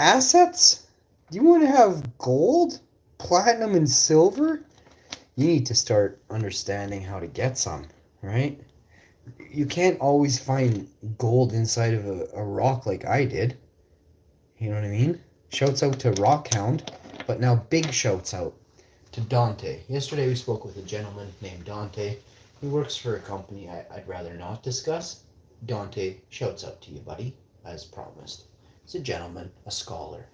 assets? Do you want to have gold, platinum, and silver? You need to start understanding how to get some, right? You can't always find gold inside of a rock like I did. You know what I mean? Shouts out to Rockhound, but now big shouts out to Dante. Yesterday we spoke with a gentleman named Dante. He works for a company I'd rather not discuss. Dante, shouts out to you, buddy, as promised. He's a gentleman, a scholar.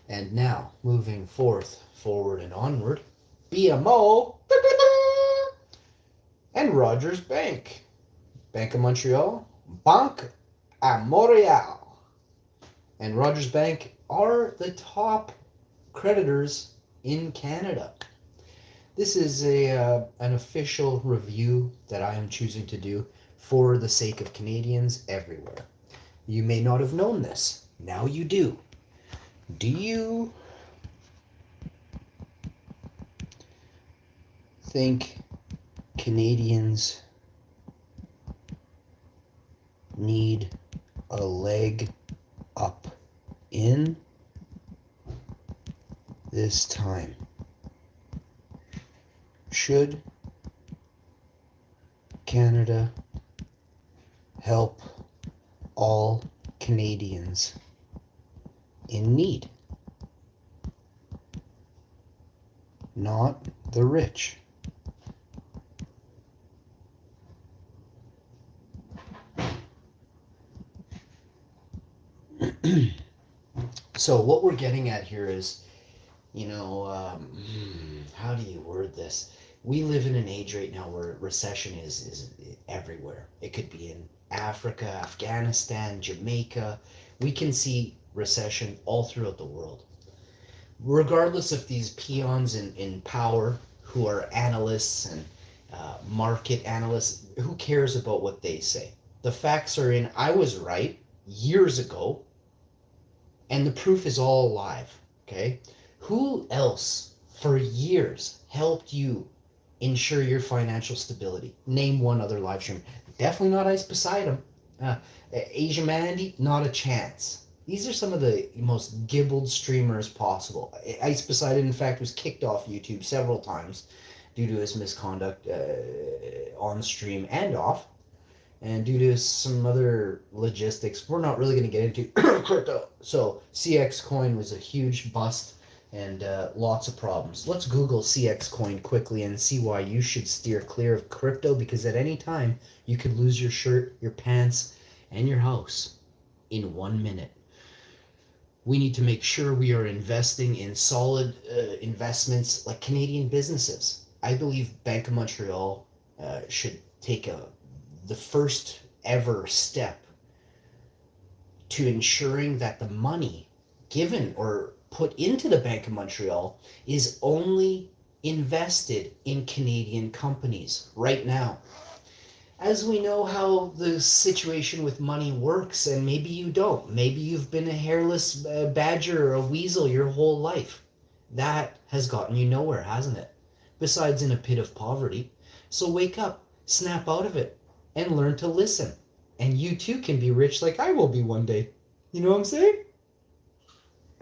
And now, moving forward and onward, BMO and Rogers Bank. Bank of Montreal, Banque à Montréal. And Rogers Bank are the top creditors in Canada. This is an official review that I am choosing to do for the sake of Canadians everywhere. You may not have known this. Now you do. Do you think Canadians need a leg up in this time? Should Canada help all Canadians in need? Not the rich. So what we're getting at here is, how do you word this? We live in an age right now where recession is everywhere. It could be in Africa, Afghanistan, Jamaica. We can see recession all throughout the world. Regardless of these peons in power who are analysts and market analysts, who cares about what they say? The facts are in. I was right years ago, and the proof is all alive, okay? Who else for years helped you ensure your financial stability? Name one other live stream. Definitely not Ice Poseidon. Asian Mandy, not a chance. These are some of the most gibbled streamers possible. Ice Poseidon, in fact, was kicked off YouTube several times due to his misconduct on stream and off, and due to some other logistics we're not really going to get into. Crypto. So CX coin was a huge bust and lots of problems. Let's Google CX coin quickly and see why you should steer clear of crypto, because at any time you could lose your shirt, your pants, and your house in 1 minute. We need to make sure we are investing in solid investments like Canadian businesses. I believe Bank of Montreal should take the first ever step to ensuring that the money given or put into the Bank of Montreal is only invested in Canadian companies right now. As we know how the situation with money works, and maybe you don't. Maybe you've been a hairless badger or a weasel your whole life. That has gotten you nowhere, hasn't it? Besides in a pit of poverty. So wake up, snap out of it, and learn to listen. And you too can be rich like I will be one day. You know what I'm saying?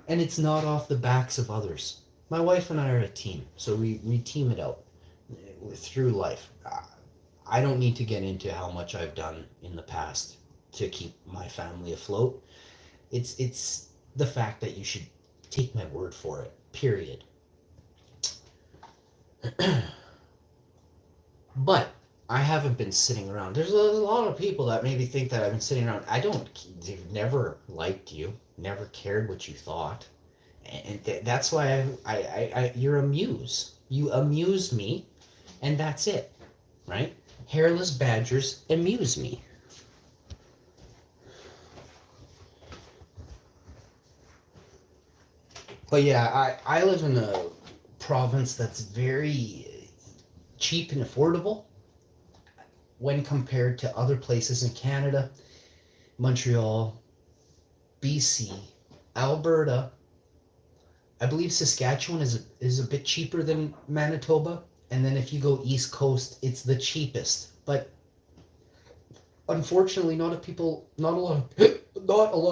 And it's not off the backs of others. My wife and I are a team, so we team it out through life. I don't need to get into how much I've done in the past to keep my family afloat. It's the fact that you should take my word for it, period. But I haven't been sitting around. There's a lot of people that maybe think that I've been sitting around. They've never liked you, never cared what you thought. And that's why you're a muse. You amuse me, and that's it, right? Hairless badgers amuse me. But yeah, I live in a province that's very cheap and affordable when compared to other places in Canada. Montreal, BC, Alberta. I believe Saskatchewan is a bit cheaper than Manitoba. And then if you go East Coast, it's the cheapest. But unfortunately, not a lot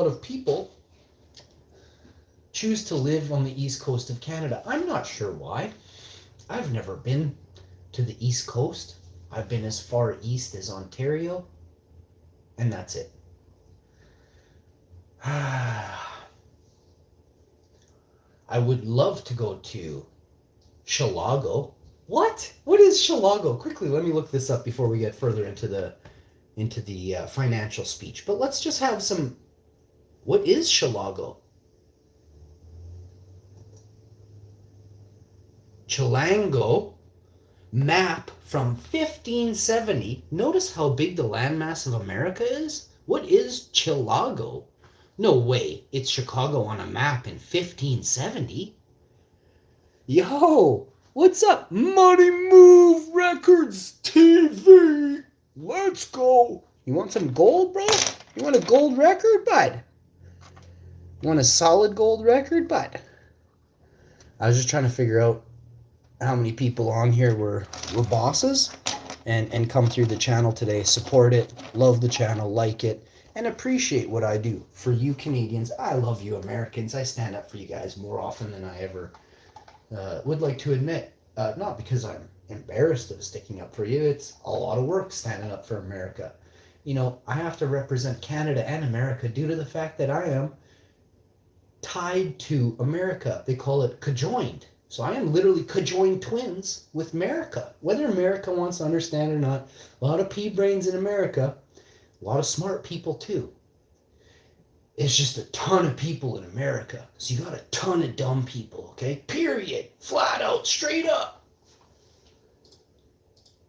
of people choose to live on the east coast of Canada. I'm not sure why. I've never been to the east coast. I've been as far east as Ontario, and that's it. I would love to go to Chilago. What? What is Chilago? Quickly, let me look this up before we get further into the financial speech. But let's just have some. What is Chilago? Chilango map from 1570. Notice how big the landmass of America is? What is Chilago? No way, it's Chicago on a map in 1570. Yo, what's up? Money Move Records TV. Let's go. You want some gold, bro? You want a gold record, bud? You want a solid gold record, bud? I was just trying to figure out how many people on here were bosses and come through the channel today, support it, love the channel, like it, and appreciate what I do. For you Canadians, I love you Americans. I stand up for you guys more often than I ever would like to admit. Not because I'm embarrassed of sticking up for you. It's a lot of work standing up for America. You know, I have to represent Canada and America due to the fact that I am tied to America. They call it conjoined. So I am literally conjoined twins with America. Whether America wants to understand or not, a lot of pea brains in America, a lot of smart people too. It's just a ton of people in America. So you got a ton of dumb people, okay? Period. Flat out, straight up.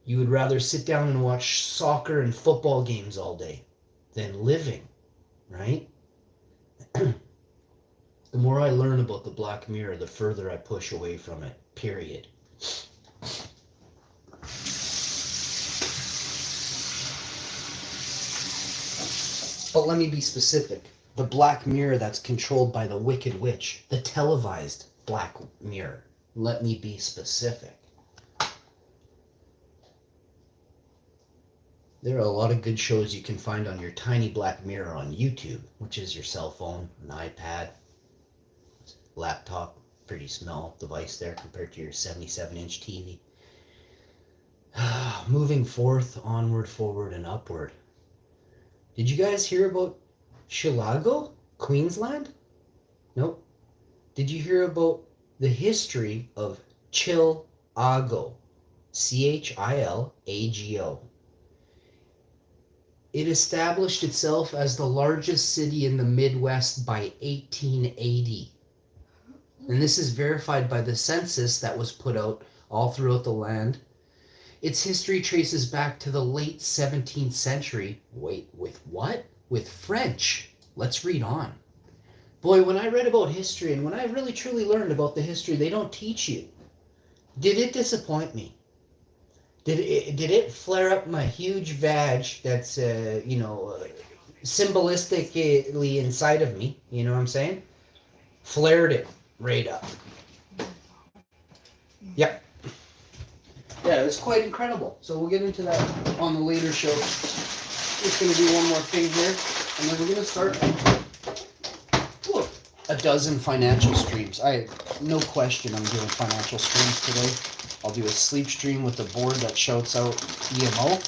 You would rather sit down and watch soccer and football games all day than living, right? The more I learn about the Black Mirror, the further I push away from it. Period. But let me be specific. The Black Mirror that's controlled by the Wicked Witch. The televised Black Mirror. Let me be specific. There are a lot of good shows you can find on your tiny Black Mirror on YouTube, which is your cell phone, an iPad, laptop, pretty small device there compared to your 77-inch TV. Moving forth, onward, forward, and upward. Did you guys hear about Chilago, Queensland? Nope. Did you hear about the history of Chilago? Chilago. It established itself as the largest city in the Midwest by 1880. And this is verified by the census that was put out all throughout the land. Its history traces back to the late 17th century. Wait, with what? With French. Let's read on. Boy, when I read about history and when I really truly learned about the history they don't teach you, did it disappoint me? Did it flare up my huge vag that's, symbolistically inside of me? You know what I'm saying? Flared it right up. Yep. Yeah, it's quite incredible. So we'll get into that on the later show. Just going to do one more thing here, and then we're going to start a dozen financial streams. No question I'm doing financial streams today. I'll do a sleep stream with a board that shouts out EMO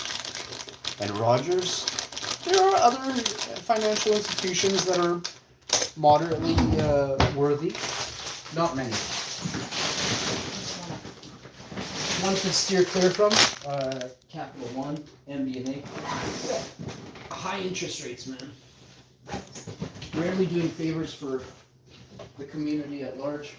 and Rogers. There are other financial institutions that are moderately worthy. Not many. One to steer clear from, Capital One, MBNA. High interest rates, man. Rarely doing favors for the community at large.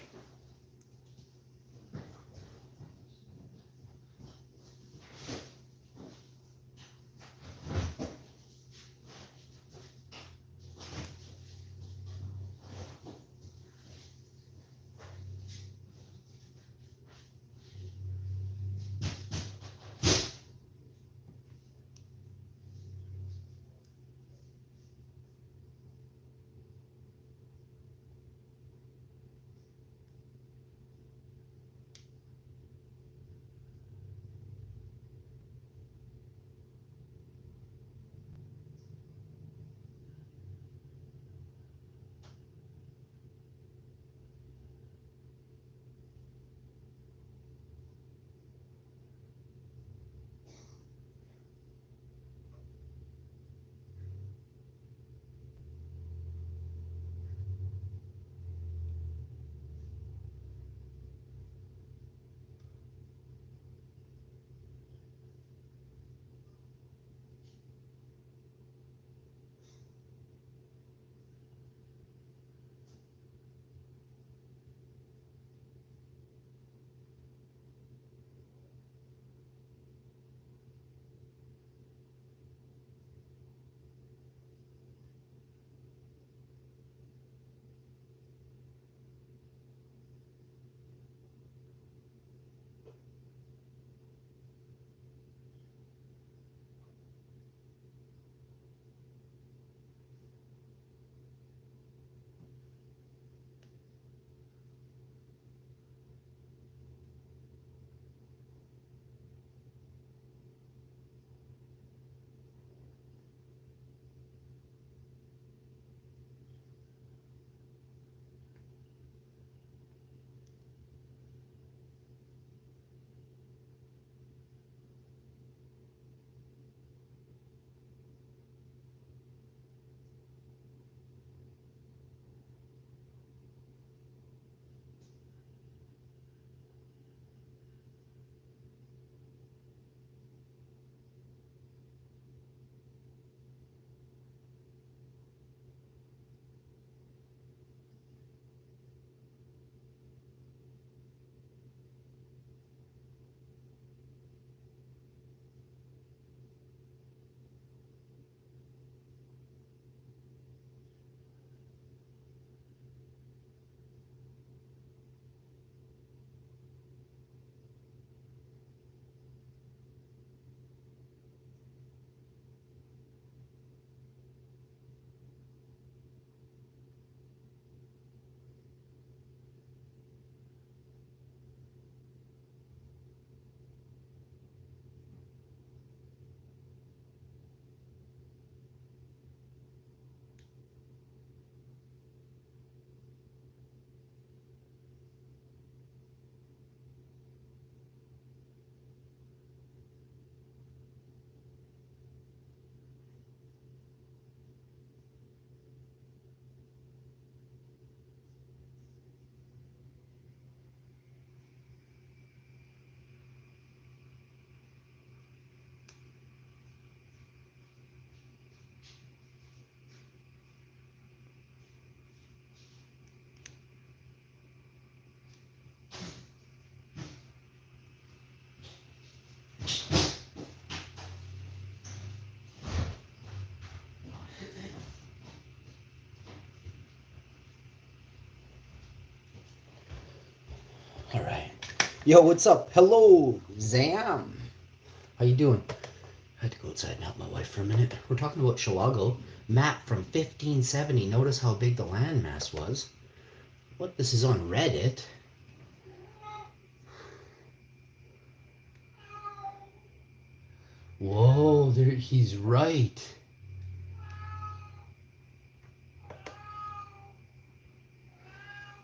All right. Yo, what's up? Hello, Zam. How you doing? I had to go outside and help my wife for a minute. We're talking about Chicago. Map from 1570. Notice how big the landmass was. What? This is on Reddit. Whoa, there, he's right.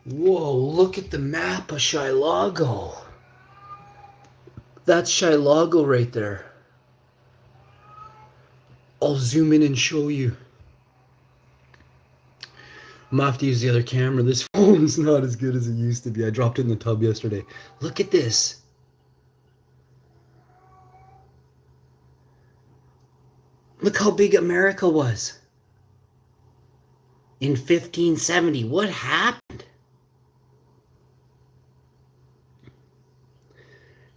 Whoa, look at the map of Shilago. That's Shilago right there. I'll zoom in and show you. I'm gonna have to use the other camera. This phone's not as good as it used to be. I dropped it in the tub yesterday. Look at this. Look how big America was. In 1570. What happened?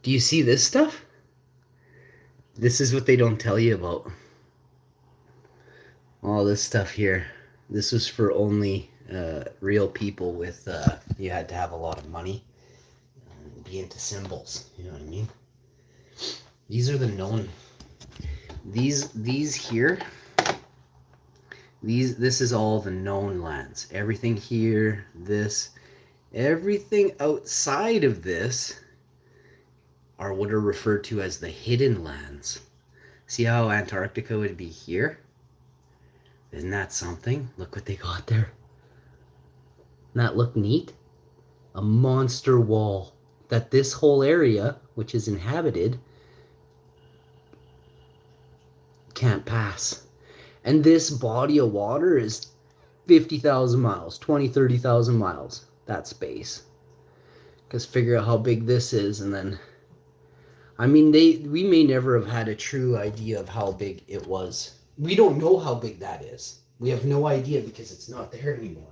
Do you see this stuff? This is what they don't tell you about. All this stuff here. This was for only real people with, you had to have a lot of money and be into symbols. You know what I mean? These are the known. These here. This is all the known lands. Everything here, this, everything outside of this are what are referred to as the hidden lands. See how Antarctica would be here? Isn't that something? Look what they got there. Doesn't that look neat? A monster wall that this whole area, which is inhabited, can't pass. And this body of water is 50,000 miles, 20, 30,000 miles, that space. Because figure out how big this is, and then, I mean, we may never have had a true idea of how big it was. We don't know how big that is. We have no idea because it's not there anymore.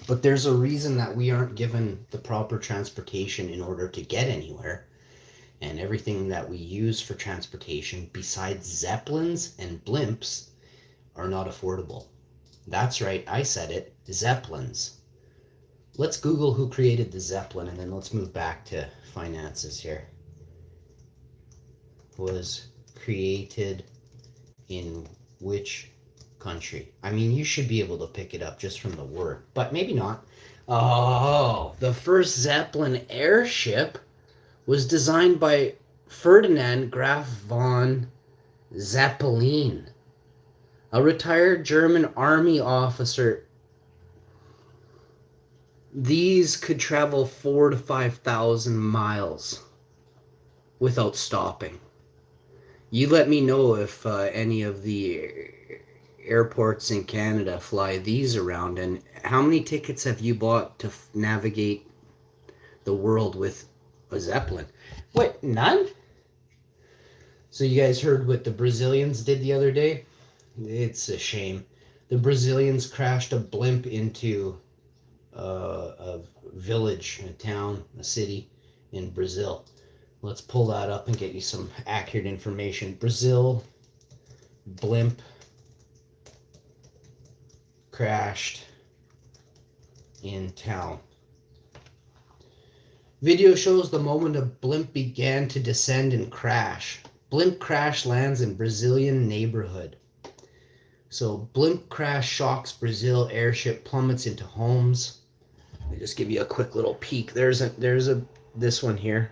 But there's a reason that we aren't given the proper transportation in order to get anywhere. And everything that we use for transportation, besides Zeppelins and blimps, are not affordable. That's right, I said it, Zeppelins. Let's Google who created the Zeppelin, and then let's move back to finances here. Was created in which country? I mean, you should be able to pick it up just from the word, but maybe not. Oh, the first Zeppelin airship was designed by Ferdinand Graf von Zeppelin, a retired German army officer. These could travel 4,000 to 5,000 miles without stopping. You let me know if any of the airports in Canada fly these around, and how many tickets have you bought to navigate the world with a Zeppelin? What, none? So you guys heard what the Brazilians did the other day? It's a shame. The Brazilians crashed a blimp into a village, a town, a city in Brazil. Let's pull that up and get you some accurate information. Brazil, blimp crashed in town. Video shows the moment a blimp began to descend and crash. Blimp crash lands in Brazilian neighborhood. So blimp crash shocks Brazil, airship plummets into homes. Let me just give you a quick little peek. There's this one here.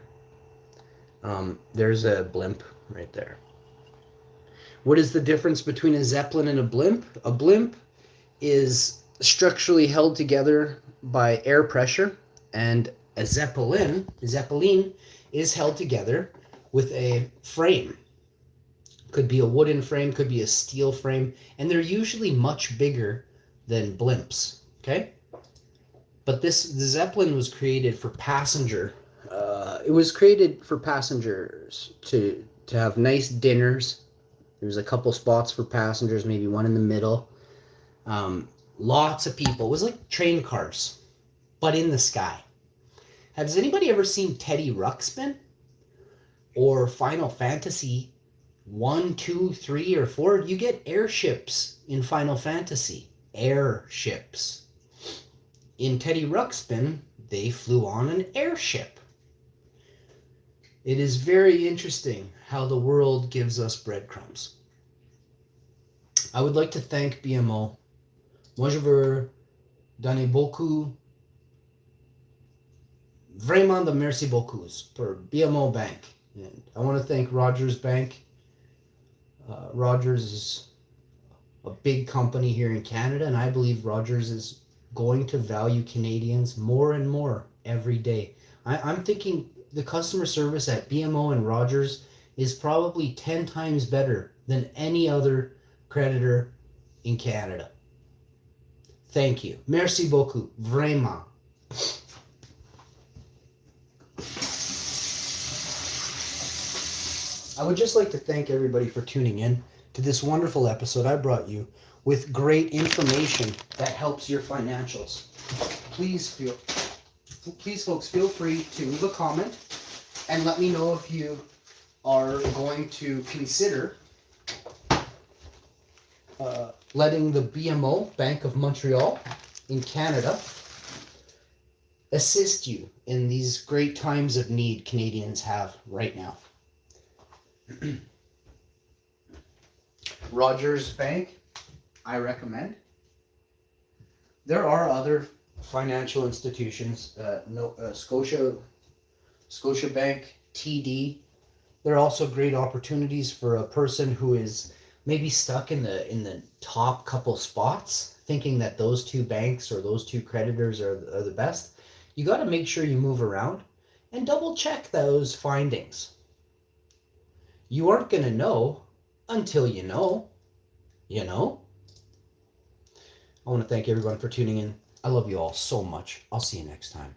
There's a blimp right there. What is the difference between a Zeppelin and a blimp? A blimp is structurally held together by air pressure, and a Zeppelin is held together with a frame. Could be a wooden frame, could be a steel frame, and they're usually much bigger than blimps, okay? But the Zeppelin was created for passenger. It was created for passengers to have nice dinners. There was a couple spots for passengers, maybe one in the middle. Lots of people. It was like train cars, but in the sky. Has anybody ever seen Teddy Ruxpin or Final Fantasy 1, 2, 3, or 4, you get airships in Final Fantasy. Airships. In Teddy Ruxpin, they flew on an airship. It is very interesting how the world gives us breadcrumbs. I would like to thank BMO. Moi, je veux donner beaucoup, vraiment de merci beaucoup for BMO Bank. And I want to thank Rogers Bank. Rogers is a big company here in Canada, and I believe Rogers is going to value Canadians more and more every day. I'm thinking the customer service at BMO and Rogers is probably 10 times better than any other creditor in Canada. Thank you. Merci beaucoup. Vraiment. I would just like to thank everybody for tuning in to this wonderful episode I brought you with great information that helps your financials. Please, folks, feel free to leave a comment and let me know if you are going to consider letting the BMO, Bank of Montreal in Canada, assist you in these great times of need Canadians have right now. Rogers Bank, I recommend. There are other financial institutions, Scotiabank, TD. There are also great opportunities for a person who is maybe stuck in the top couple spots, thinking that those two banks or those two creditors are the best. You got to make sure you move around and double check those findings. You aren't going to know until you know. I want to thank everyone for tuning in. I love you all so much. I'll see you next time.